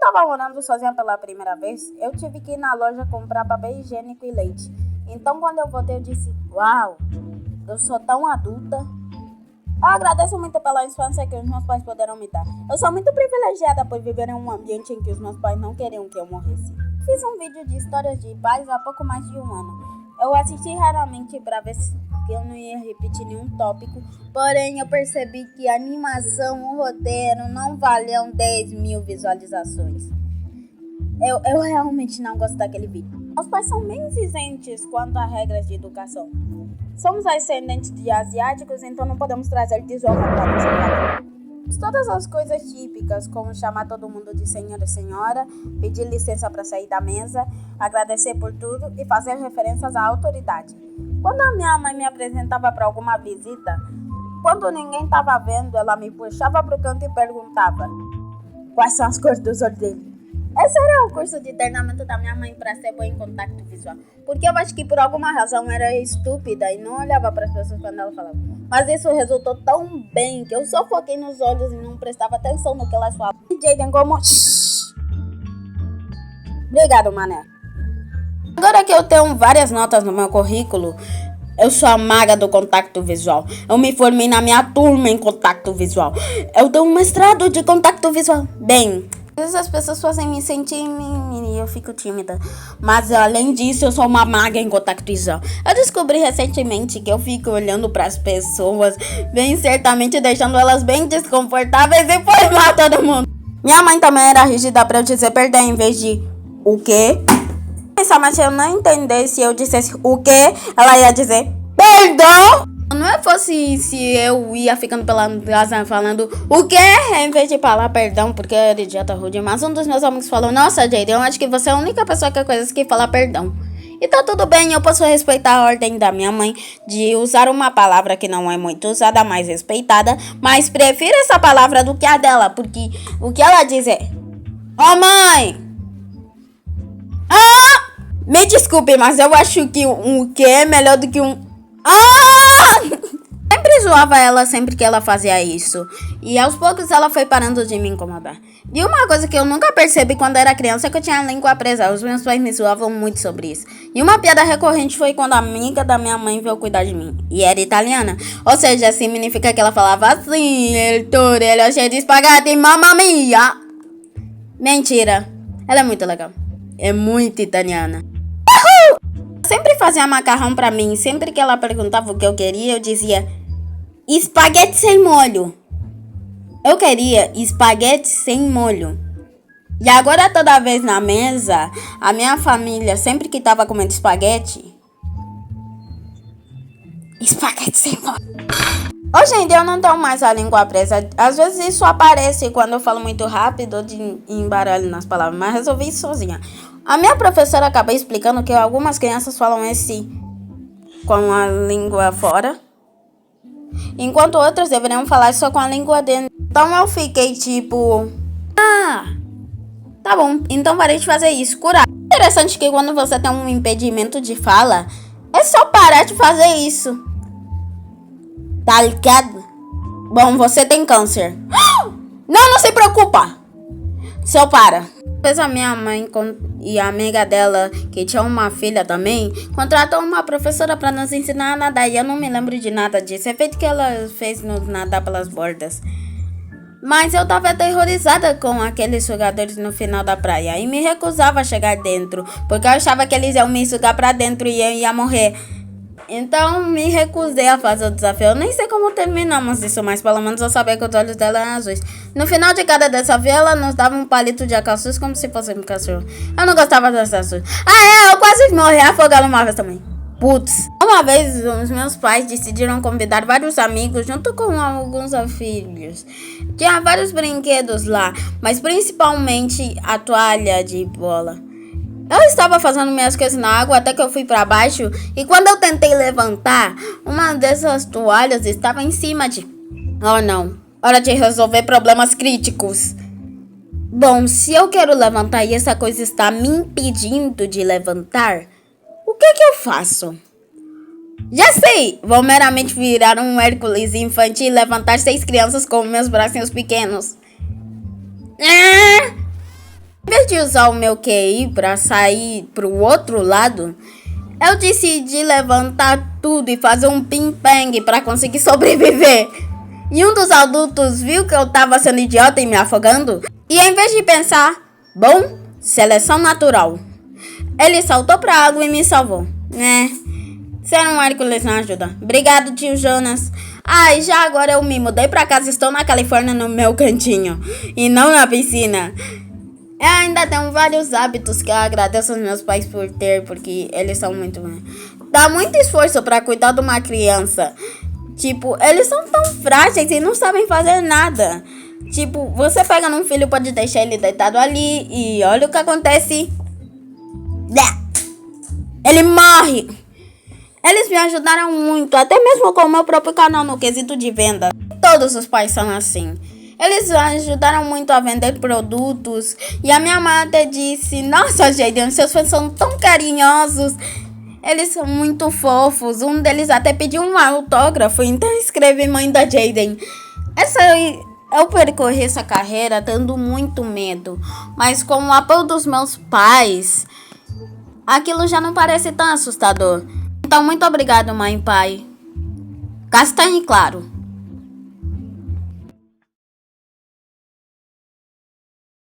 estava morando sozinha pela primeira vez, eu tive que ir na loja comprar papel higiênico e leite. Então, quando eu voltei, eu disse: uau, eu sou tão adulta. Eu agradeço muito pela infância que os meus pais puderam me dar. Eu sou muito privilegiada por viver em um ambiente em que os meus pais não queriam que eu morresse. Fiz um vídeo de histórias de pais há pouco mais de um ano. Eu assisti raramente para ver se eu não ia repetir nenhum tópico, porém eu percebi que a animação, o roteiro não valiam 10 mil visualizações. Eu realmente não gosto daquele vídeo. Os pais são bem exigentes quanto a regras de educação. Somos ascendentes de asiáticos, então não podemos trazer desonra para nossa casa. Todas as coisas típicas, como chamar todo mundo de senhor e senhora, pedir licença para sair da mesa, agradecer por tudo e fazer referências à autoridade. Quando a minha mãe me apresentava para alguma visita, quando ninguém estava vendo, ela me puxava para o canto e perguntava: quais são as cores dos olhos dele? Esse era o curso de treinamento da minha mãe para ser boa em contato visual. Porque eu acho que por alguma razão era estúpida e não olhava para as pessoas quando ela falava. Mas isso resultou tão bem que eu só foquei nos olhos e não prestava atenção no que elas falavam. Jaden, como... Obrigado, mané. Agora que eu tenho várias notas no meu currículo, eu sou a maga do contato visual. Eu me formei na minha turma em contato visual. Eu tenho um mestrado de contato visual. Bem... às vezes as pessoas fazem me sentir e eu fico tímida. Mas além disso, eu sou uma maga em contato visual. Eu descobri recentemente que eu fico olhando para as pessoas, bem certamente deixando elas bem desconfortáveis e formar todo mundo. Minha mãe também era rígida para eu dizer perdão em vez de o quê? Mas se eu não entendesse, eu dissesse o quê, ela ia dizer perdão. Não é fosse se eu ia ficando pela casa falando o quê, em vez de falar perdão, porque eu era idiota rude. Mas um dos meus amigos falou: nossa, Jaden, eu acho que você é a única pessoa que conhece que fala perdão. E tá tudo bem, eu posso respeitar a ordem da minha mãe de usar uma palavra que não é muito usada, mais respeitada. Mas prefiro essa palavra do que a dela, porque o que ela diz é: ó, mãe! Ah! Me desculpe, mas eu acho que um que é melhor do que um... Ah! Sempre zoava ela sempre que ela fazia isso. E aos poucos ela foi parando de me incomodar. E uma coisa que eu nunca percebi quando era criança é que eu tinha a língua presa. Os meus pais me zoavam muito sobre isso. E uma piada recorrente foi quando a amiga da minha mãe veio cuidar de mim. E era italiana. Ou seja, significa que ela falava assim: il torello cheio de spaghetti, mamma mia. Mentira. Ela é muito legal. É muito italiana. Sempre fazia macarrão pra mim. Sempre que ela perguntava o que eu queria, eu dizia: espaguete sem molho. Eu queria espaguete sem molho. E agora toda vez na mesa, a minha família, sempre que tava comendo espaguete sem molho. Hoje em dia eu não tenho mais a língua presa. Às vezes isso aparece quando eu falo muito rápido de embaralho nas palavras, mas resolvi isso sozinha. A minha professora acabou explicando que algumas crianças falam esse com a língua fora, enquanto outras deveriam falar só com a língua dentro. Então eu fiquei tipo: ah, tá bom, então parei de fazer isso. Curar. Interessante que quando você tem um impedimento de fala, é só parar de fazer isso. Tá ligado? Bom, você tem câncer. Não se preocupa. Só para. Depois a minha mãe e a amiga dela, que tinha uma filha também, contratou uma professora para nos ensinar a nadar. E eu não me lembro de nada disso. É feito que ela fez nos nadar pelas bordas. Mas eu tava aterrorizada com aqueles jogadores no final da praia. E me recusava a chegar dentro, porque eu achava que eles iam me sugar pra dentro e eu ia morrer. Então me recusei a fazer o desafio. Eu nem sei como terminamos isso, mas pelo menos eu sabia que os olhos dela eram azuis. No final de cada desafio, ela nos dava um palito de acaçuz como se fosse um cachorro. Eu não gostava dessas coisas. Eu quase morri afogado uma vez também. Putz. Uma vez, os meus pais decidiram convidar vários amigos junto com alguns filhos. Tinha vários brinquedos lá, mas principalmente a toalha de bola. Eu estava fazendo minhas coisas na água até que eu fui para baixo. E quando eu tentei levantar, uma dessas toalhas estava em cima de... Oh não, hora de resolver problemas críticos. Bom, se eu quero levantar e essa coisa está me impedindo de levantar, o que eu faço? Já sei, vou meramente virar um Hércules infantil e levantar 6 crianças com meus bracinhos pequenos. vez de usar o meu QI para sair pro outro lado, eu decidi levantar tudo e fazer um ping-pong para conseguir sobreviver. E um dos adultos viu que eu tava sendo idiota e me afogando. E em vez de pensar, bom, seleção natural, ele saltou pra água e me salvou. Ser um Hércules não ajuda. Obrigado, tio Jonas. Ai, já agora eu me mudei pra casa, estou na Califórnia no meu cantinho e não na piscina. Eu ainda tenho vários hábitos que eu agradeço aos meus pais por ter, porque eles são muito... Dá muito esforço pra cuidar de uma criança. Tipo, eles são tão frágeis e não sabem fazer nada. Tipo, você pega num filho, pode deixar ele deitado ali e olha o que acontece. Ele morre. Eles me ajudaram muito, até mesmo com o meu próprio canal no quesito de venda. Todos os pais são assim. Eles me ajudaram muito a vender produtos. E a minha mãe até disse, nossa, Jaden, seus fãs são tão carinhosos. Eles são muito fofos. Um deles até pediu um autógrafo. Então escreve mãe da Jaden. Eu percorri essa carreira tendo muito medo. Mas com o apoio dos meus pais, aquilo já não parece tão assustador. Então muito obrigado, mãe e pai. Castanho claro.